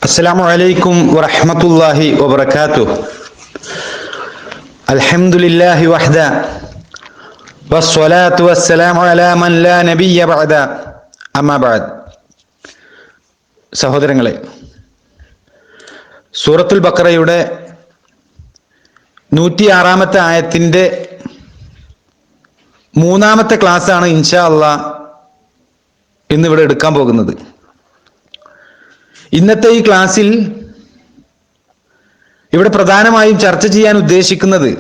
السلام عليكم ورحمة الله وبركاته. الحمد لله وحده والصلاة والسلام على من لا نبي بعد. أما بعد. സഹോദരങ്ങളെ, സൂറത്തുൽ ബഖറയുടെ 106-ാമത്തെ ആയത്തിന്റെ 3-ാമത്തെ ക്ലാസ്സാണ് ഇൻഷാ അല്ലാഹ് ഇന്നിവിടെ എടുക്കാൻ പോകുന്നത്. ഇന്നത്തെ ഈ ക്ലാസ്സിൽ ഇവിടെ പ്രധാനമായും ചർച്ച ചെയ്യാൻ ഉദ്ദേശിക്കുന്നത്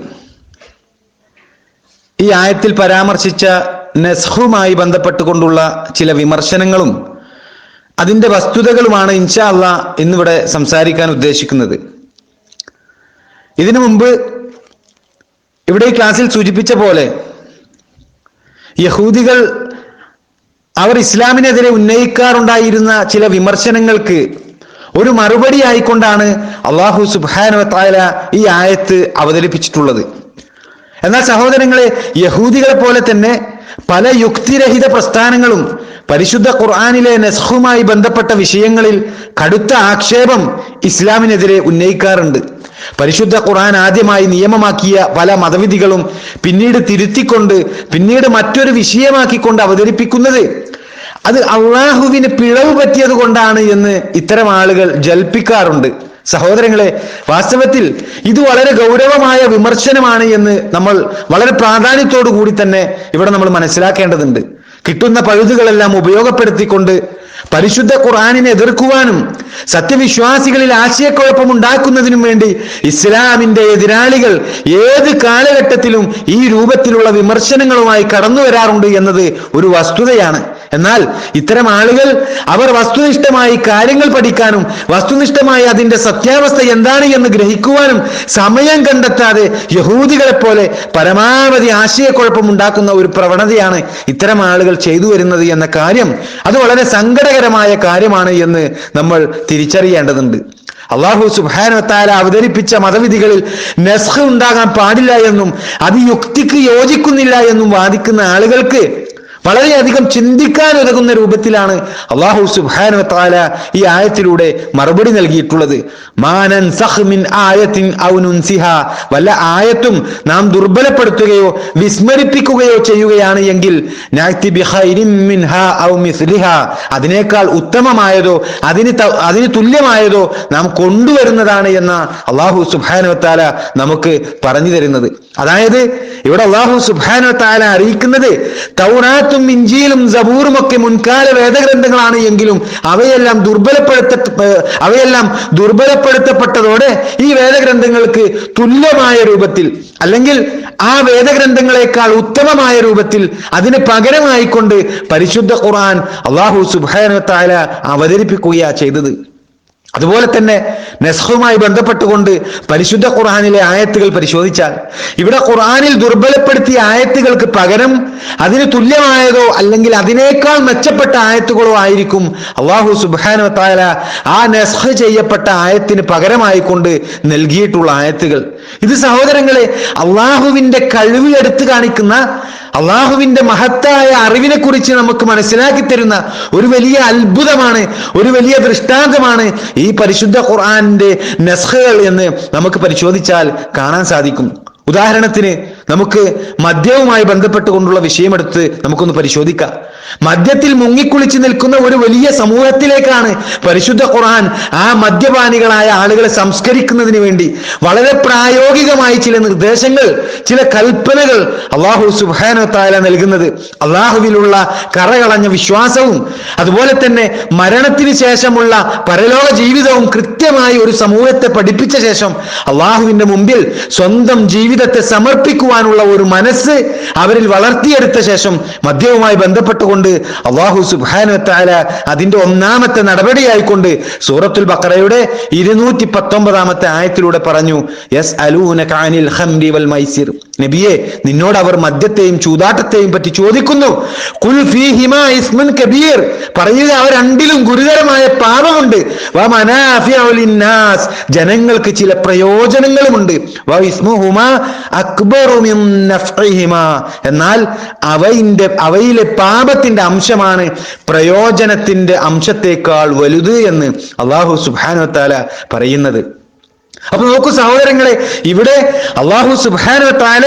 ഈ ആയത്തിൽ പരാമർശിച്ച നസ്ഖുമായി ബന്ധപ്പെട്ടുകൊണ്ടുള്ള ചില വിമർശനങ്ങളും അതിന്റെ വസ്തുതകളുമാണ് ഇൻഷാ അല്ലാഹ് ഇന്നിവിടെ സംസാരിക്കാൻ ഉദ്ദേശിക്കുന്നത്. ഇതിനു മുമ്പ് ഇവിടെ ഈ ക്ലാസ്സിൽ സൂചിപ്പിച്ച പോലെ യഹൂദികൾ അവർ ഇസ്ലാമിനെതിരെ ഉന്നയിക്കാറുണ്ടായിരുന്ന ചില വിമർശനങ്ങൾക്ക് ഒരു മറുപടി ആയിക്കൊണ്ടാണ് അല്ലാഹു സുബ്ഹാനഹു വ തആല ഈ ആയത്ത് അവതരിപ്പിച്ചിട്ടുള്ളത്. എന്നാൽ സഹോദരങ്ങളെ, യഹൂദികളെ പോലെ തന്നെ പല യുക്തിരഹിത പ്രസ്ഥാനങ്ങളും പരിശുദ്ധ ഖുർആനിലെ നസ്ഖുമായി ബന്ധപ്പെട്ട വിഷയങ്ങളിൽ കടുത്ത ആക്ഷേപം ഇസ്ലാമിനെതിരെ ഉന്നയിക്കാറുണ്ട്. പരിശുദ്ധ ഖുർആൻ ആദ്യമായി നിയമമാക്കിയ പല മതവിധികളും പിന്നീട് തിരുത്തിക്കൊണ്ട് പിന്നീട് മറ്റൊരു വിഷയമാക്കിക്കൊണ്ട് അവതരിപ്പിക്കുന്നത് അത് അള്ളാഹുവിന് പിഴവ് പറ്റിയത് കൊണ്ടാണ് എന്ന് ഇത്തരം ആളുകൾ ജൽപ്പിക്കാറുണ്ട്. സഹോദരങ്ങളെ, വാസ്തവത്തിൽ ഇത് വളരെ ഗൗരവമായ വിമർശനമാണ് എന്ന് നമ്മൾ വളരെ പ്രാധാന്യത്തോടു കൂടി തന്നെ ഇവിടെ നമ്മൾ മനസ്സിലാക്കേണ്ടതുണ്ട്. കിട്ടുന്ന പഴുതുകളെല്ലാം ഉപയോഗപ്പെടുത്തിക്കൊണ്ട് പരിശുദ്ധ ഖുർആനിനെ എതിർക്കുവാനും സത്യവിശ്വാസികളിൽ ആശയക്കുഴപ്പമുണ്ടാക്കുന്നതിനും വേണ്ടി ഇസ്ലാമിന്റെ എതിരാളികൾ ഏത് കാലഘട്ടത്തിലും ഈ രൂപത്തിലുള്ള വിമർശനങ്ങളുമായി കടന്നു വരാറുണ്ട് എന്നത് ഒരു വസ്തുതയാണ്. എന്നാൽ ഇത്തരം ആളുകൾ അവർ വസ്തുനിഷ്ഠമായി കാര്യങ്ങൾ പഠിക്കാനും വസ്തുനിഷ്ഠമായി അതിന്റെ സത്യാവസ്ഥ എന്താണ് എന്ന് ഗ്രഹിക്കുവാനും സമയം കണ്ടെത്താതെ യഹൂദികളെ പോലെ പരമാവധി ആശയക്കുഴപ്പം ഉണ്ടാക്കുന്ന ഒരു പ്രവണതയാണ് ഇത്തരം ആളുകൾ ചെയ്തു വരുന്നത് എന്ന കാര്യം അത് വളരെ സങ്കടകരമായ കാര്യമാണ് എന്ന് നമ്മൾ തിരിച്ചറിയേണ്ടതുണ്ട്. അല്ലാഹു സുബ്ഹാനഹു വ തആല അവതരിപ്പിച്ച മതവിധികളിൽ നസ്ഖ് ഉണ്ടാകാൻ പാടില്ല എന്നും അത് യുക്തിക്ക് യോജിക്കുന്നില്ല എന്നും വാദിക്കുന്ന ആളുകൾക്ക് വളരെയധികം ചിന്തിക്കാൻ ഉതകുന്ന രൂപത്തിലാണ് അല്ലാഹു സുബ്ഹാനഹു വ തആല ഈ ആയത്തിലൂടെ മറുപടി നൽകിയിട്ടുള്ളത്. മാനൻസഖ് മിൻ ആയത്തിൻ ഔ നുൻസിഹാ, വല്ല ആയത്തും നാം ദുർബലപ്പെടുത്തുകയോ വിസ്മരിപ്പിക്കുകയോ ചെയ്യുകയാണ് എങ്കിൽ നഅതി ബിഖൈരിൻ മിൻഹാ ഔ മിസ്ലിഹാ, അതിനേക്കാൾ ഉത്തമമായതോ അതിന് തുല്യമായതോ നാം കൊണ്ടുവരുന്നതാണ് എന്ന അല്ലാഹു സുബ്ഹാനഹു വ തആല നമുക്ക് പറഞ്ഞു തരുന്നത്. അതായത് ഇവിടെ അല്ലാഹു സുബ്ഹാനഹു വ തആല അറിയിക്കുന്നത് തൗറാത്തും ഇഞ്ചീലും സബൂറും ഒക്കെ മുൻകാല വേദഗ്രന്ഥങ്ങളാണ് എങ്കിലും അവയെല്ലാം ദുർബലപ്പെടുത്തപ്പെട്ടതോടെ ഈ വേദഗ്രന്ഥങ്ങൾക്ക് തുല്യമായ രൂപത്തിൽ അല്ലെങ്കിൽ ആ വേദഗ്രന്ഥങ്ങളെക്കാൾ ഉത്തമമായ രൂപത്തിൽ അതിന് പകരമായിക്കൊണ്ട് പരിശുദ്ധ ഖുർആൻ അല്ലാഹു സുബ്ഹാനഹു വ തആല അവതരിപ്പിക്കുകയാണ് ചെയ്തത്. അതുപോലെ തന്നെ നസ്ഖുമായി ബന്ധപ്പെട്ടുകൊണ്ട് പരിശുദ്ധ ഖുർആനിലെ ആയത്തുകൾ പരിശോധിച്ചാൽ ഇവിടെ ഖുർആനിൽ ദുർബലപ്പെടുത്തിയ ആയത്തുകൾക്ക് പകരം അതിന് തുല്യമായതോ അല്ലെങ്കിൽ അതിനേക്കാൾ മെച്ചപ്പെട്ട ആയത്തുകളോ ആയിരിക്കും അല്ലാഹു സുബ്ഹാനഹു വ തആല ആ നസ്ഖ് ചെയ്യപ്പെട്ട ആയത്തിന് പകരമായിക്കൊണ്ട് നൽകിയിട്ടുള്ള ആയത്തുകൾ. ഇത് സഹോദരങ്ങളെ, അള്ളാഹുവിന്റെ കഴിവ് എടുത്തു കാണിക്കുന്ന അള്ളാഹുവിന്റെ മഹത്തായ അറിവിനെ കുറിച്ച് നമുക്ക് മനസ്സിലാക്കി തരുന്ന ഒരു വലിയ അത്ഭുതമാണ്, ഒരു വലിയ ദൃഷ്ടാന്തമാണ് ഈ പരിശുദ്ധ ഖുർആനിന്റെ നസ്ഖുകൾ എന്ന് നമുക്ക് പരിശോധിച്ചാൽ കാണാൻ സാധിക്കും. ഉദാഹരണത്തിന് നമുക്ക് മദ്യവുമായി ബന്ധപ്പെട്ടുകൊണ്ടുള്ള വിഷയമെടുത്ത് നമുക്കൊന്ന് പരിശോധിക്കാം. മദ്യത്തിൽ മുങ്ങിക്കുളിച്ച് നിൽക്കുന്ന ഒരു വലിയ സമൂഹത്തിലേക്കാണ് പരിശുദ്ധ ഖുർആൻ ആ മദ്യപാനികളായ ആളുകളെ സംസ്കരിക്കുന്നതിന് വേണ്ടി വളരെ പ്രായോഗികമായി ചില നിർദ്ദേശങ്ങൾ, ചില കൽപ്പനകൾ അല്ലാഹു സുബ്ഹാനഹു വ തആല നൽകുന്നത്. അല്ലാഹുവിലുള്ള കറകളഞ്ഞ വിശ്വാസവും അതുപോലെ തന്നെ മരണത്തിന് ശേഷമുള്ള പരലോക ജീവിതവും കൃത്യമായി ഒരു സമൂഹത്തെ പഠിപ്പിച്ച ശേഷം അല്ലാഹുവിന്റെ മുമ്പിൽ സ്വന്തം ജീവിതത്തെ സമർപ്പിക്കുവാനുള്ള ഒരു മനസ്സ് അവരിൽ വളർത്തിയെടുത്ത ശേഷം മദ്യവുമായി ബന്ധപ്പെട്ടുകൊണ്ട് അല്ലാഹു സുബ്ഹാനഹു വ തആല അതിന്റെ ഒന്നാമത്തെ നടപടിയായിക്കൊണ്ട് സൂറത്തുൽ ബഖറയുടെ 219-ാമത്തെ ആയത്തിലൂടെ പറഞ്ഞു, യസ്അലൂനക അനിൽ ഖംരി വൽ മൈസിർ, നബിയെ, നിന്നോട് അവർ മദ്യത്തെയും ചൂതാട്ടത്തെയും പറ്റി ചോദിക്കുന്നു. ഖുൽ ഫീഹിമാ ഇസ്മുൻ കബീർ, പറയുക അവ രണ്ടിലും ഗുരുതരമായ പാപമുണ്ട്. വമനാഫിഉ ലിന്നാസ്, ജനങ്ങൾക്ക് ചില പ്രയോജനങ്ങളുമുണ്ട്. വഇസ്മുഹുമാ അക്ബറു മിൻ നഫ്ഇഹിമാ, എന്നാൽ അവയിലെ പാപത്തിന്റെ അംശമാണ് പ്രയോജനത്തിന്റെ അംശത്തേക്കാൾ വലുത് എന്ന് അല്ലാഹു സുബ്ഹാനഹു വ തആല പറയുന്നത്. അപ്പൊ നോക്കൂ സഹോദരങ്ങളെ, ഇവിടെ അല്ലാഹു സുബ്ഹാനഹു വ തആല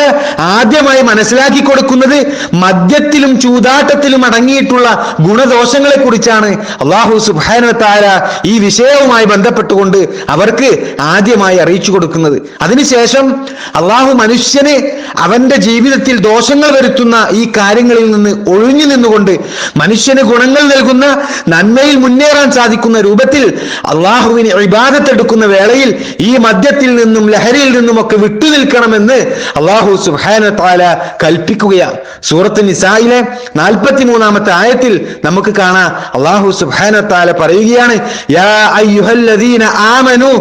ആദ്യമായി മനസ്സിലാക്കി കൊടുക്കുന്നത് മദ്യത്തിലും ചൂതാട്ടത്തിലും അടങ്ങിയിട്ടുള്ള ഗുണദോഷങ്ങളെ കുറിച്ചാണ്. അല്ലാഹു സുബ്ഹാനഹു വ തആല ഈ വിഷയവുമായി ബന്ധപ്പെട്ടുകൊണ്ട് അവർക്ക് ആദ്യമായി അറിയിച്ചു കൊടുക്കുന്നത്. അതിനുശേഷം അല്ലാഹു മനുഷ്യന് അവന്റെ ജീവിതത്തിൽ ദോഷങ്ങൾ വരുത്തുന്ന ഈ കാര്യങ്ങളിൽ നിന്ന് ഒഴിഞ്ഞു നിന്നുകൊണ്ട് മനുഷ്യന് ഗുണങ്ങൾ നൽകുന്ന, നന്മയിൽ മുന്നേറാൻ സാധിക്കുന്ന രൂപത്തിൽ അല്ലാഹുവിന് ഇബാദത്ത് എടുക്കുന്ന വേളയിൽ ഈ മദ്യത്തിൽ നിന്നും ലഹരിയിൽ നിന്നുമൊക്കെ വിട്ടുനിൽക്കണമെന്ന് അല്ലാഹു സുബ്ഹാനഹു വ തആല കൽപ്പിക്കുകയാണ്. സൂറത്ത് നിസായിലെ 43-ാമത്തെ ആയത്തിൽ നമുക്ക് കാണാം, അല്ലാഹു സുബ്ഹാനഹു വ തആല പറയുകയാണ്, യാ അയ്യുഹല്ലദീന ആമനു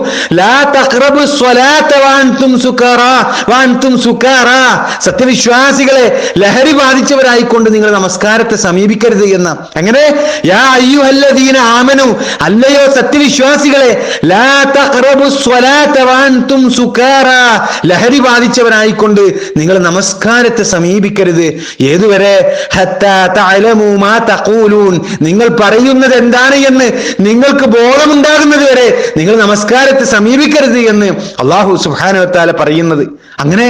ലാ തഖ്റബുസ് സ്വലാത്ത വഅൻതും സുകാറാ, സത്യവിശ്വാസികളെ, ലഹരി ബാധിച്ചവരായിക്കൊണ്ട് നിങ്ങൾ നമസ്കാരത്തെ സമീപിക്കരുത് എന്ന. അങ്ങനെ യാ അയ്യുഹല്ലദീന ആമനു, അല്ലയോ സത്യവിശ്വാസികളെ, ലാ തഖ്റബുസ് സ്വലാത്ത വഅൻതും സുകാറാ, ലഹരി ബാധിച്ചവരായിക്കൊണ്ട് നിങ്ങൾ നമസ്കാരത്തെ സമീപിക്കരുത്. ഏതുവരെ? ഹത്താ തഅലമു മാ തഖൂലൂൻ, നിങ്ങൾ പറയുന്നത് എന്താണ് എന്ന് നിങ്ങൾക്ക് ബോധമുണ്ടാകുന്നത് വരെ നിങ്ങൾ നമസ്കാരത്തെ സമീപിക്കരുത് എന്ന് അല്ലാഹു സുബ്ഹാനഹു വ തആല പറയുന്നത്. അങ്ങനെ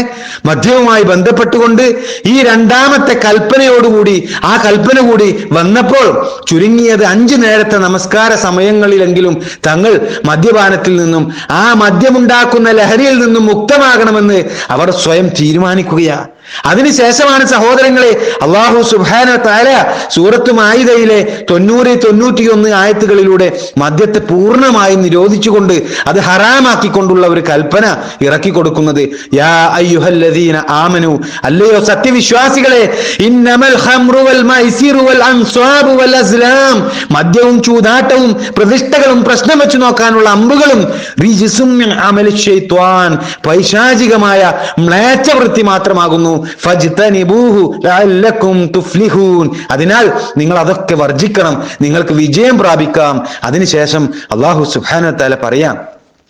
മദ്യവുമായി ബന്ധപ്പെട്ടുകൊണ്ട് ഈ രണ്ടാമത്തെ കൽപ്പനയോടുകൂടി ആ കൽപ്പന കൂടി വന്നപ്പോൾ ചുരുങ്ങിയത് 5 നേരത്തെ നമസ്കാര സമയങ്ങളിലെങ്കിലും തങ്ങൾ മദ്യപാനത്തിൽ നിന്നും ആ മദ്യമുണ്ടാക്കുന്ന ലഹരിയിൽ നിന്നും മുക്തമാകണമെന്ന് അവർ സ്വയം തീരുമാനിക്കുകയാണ്. അതിനുശേഷമാണ് സഹോദരങ്ങളെ അല്ലാഹു സുബ്ഹാനഹു വ തആല സൂറത്ത് മാഇദയിലെ 90-91 ആയത്തുകളിലൂടെ മദ്യത്തെ പൂർണ്ണമായി നിരോധിച്ചുകൊണ്ട് അത് ഹറാമാക്കിക്കൊണ്ടുള്ള ഒരു കൽപ്പന ഇറക്കി കൊടുക്കുന്നത്. യാ അയ്യുഹല്ലദീന ആമനു, അല്ലയോ സത്യവിശ്വാസികളെ, ഇന്നമൽ ഖംറു വൽ മൈസിറു വൽ അൻസാബു വൽ അസ്ലാം, മദ്യവും ചൂതാട്ടവും പ്രതിഷ്ഠകളും പ്രശ്നം വെച്ച് നോക്കാനുള്ള അമ്പുകളും റിജ്സും മിൻ അമലി ശൈത്വാൻ, പൈശാചികമായ മ്ലേച്ഛവൃത്തി മാത്രമാകുന്നു. ഫജ്തനിബൂഹു ലഅല്ലക്കും തുഫ്ലിഹൂൻ, അതിനാൽ നിങ്ങൾ അതൊക്കെ വർജിക്കണം, നിങ്ങൾക്ക് വിജയം പ്രാപിക്കാം. അതിനുശേഷം അല്ലാഹു സുബ്ഹാനഹു വ തആല പറയാം,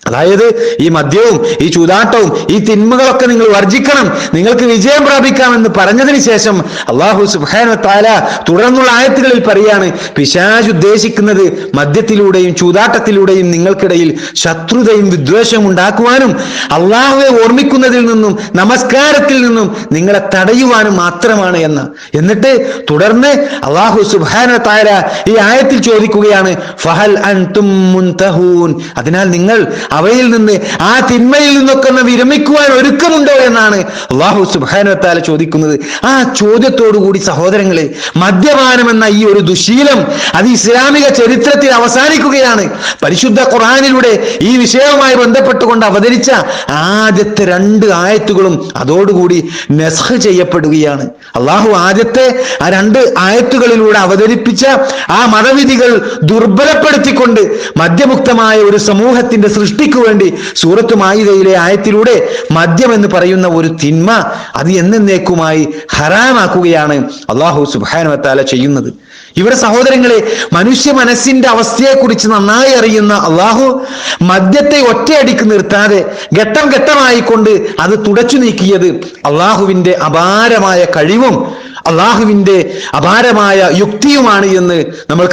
അതായത് ഈ മദ്യവും ഈ ചൂതാട്ടവും ഈ തിന്മകളൊക്കെ നിങ്ങൾ വർജിക്കണം, നിങ്ങൾക്ക് വിജയം പ്രാപിക്കാമെന്ന് പറഞ്ഞതിന് ശേഷം അല്ലാഹു സുബ്ഹാനഹു വ തആല തുടർന്നുള്ള ആയത്തുകളിൽ പറയാണ്, പിശാച് ഉദ്ദേശിക്കുന്നത് മദ്യത്തിലൂടെയും ചൂതാട്ടത്തിലൂടെയും നിങ്ങൾക്കിടയിൽ ശത്രുതയും വിദ്വേഷവും ഉണ്ടാക്കുവാനും അല്ലാഹുവെ ഓർമ്മിക്കുന്നതിൽ നിന്നും നമസ്കാരത്തിൽ നിന്നും നിങ്ങളെ തടയുവാനും മാത്രമാണ് എന്ന്. എന്നിട്ട് തുടർന്ന് അല്ലാഹു സുബ്ഹാനഹു വ തആല ഈ ആയത്തിൽ ചോദിക്കുകയാണ്, ഫഹൽ അൻതും മുൻതഹൂൻ, അതിനാൽ നിങ്ങൾ അവയിൽ നിന്ന് ആ തിന്മയിൽ നിന്നൊക്കെ വിരമിക്കുവാൻ ഒരുക്കമുണ്ടോ എന്നാണ് അല്ലാഹു സുബ്ഹാനഹു വ തആല ചോദിക്കുന്നത്. ആ ചോദ്യത്തോടു കൂടി സഹോദരങ്ങളെ, മദ്യപാനം എന്ന ഈ ഒരു ദുശീലം അത് ഇസ്ലാമിക ചരിത്രത്തിൽ അവസാനിക്കുകയാണ്. പരിശുദ്ധ ഖുർആനിലൂടെ ഈ വിഷയവുമായി ബന്ധപ്പെട്ടുകൊണ്ട് അവതരിച്ച ആദ്യത്തെ 2 ആയത്തുകളും അതോടുകൂടി നസ്ഖ് ചെയ്യപ്പെടുകയാണ്. അല്ലാഹു ആദ്യത്തെ ആ 2 ആയത്തുകളിലൂടെ അവതരിപ്പിച്ച ആ മതവിധികൾ ദുർബലപ്പെടുത്തിക്കൊണ്ട് മദ്യമുക്തമായ ഒരു സമൂഹത്തിന്റെ സൃഷ്ടിക്ക് വേണ്ടി സൂറത്ത് മാഇദയിലെ ആയത്തിലൂടെ മദ്യം എന്ന് പറയുന്ന ഒരു തിന്മ അത് എന്നേക്കുമായി ഹറാമാക്കുകയാണ് അല്ലാഹു സുബ്ഹാനഹു വ തആല ചെയ്യുന്നത്. ഇവിടെ സഹോദരങ്ങളെ, മനുഷ്യ മനസ്സിന്റെ അവസ്ഥയെക്കുറിച്ച് നന്നായി അറിയുന്ന അല്ലാഹു മദ്യത്തെ ഒറ്റയടിക്ക് നിർത്താതെ ഘട്ടം ഘട്ടമായിക്കൊണ്ട് അത് തുടച്ചു നീക്കിയത് അല്ലാഹുവിന്റെ അപാരമായ കഴിവും അല്ലാഹുവിന്റെ അപാരമായ യുക്തിയുമാണ് എന്ന് നമ്മൾ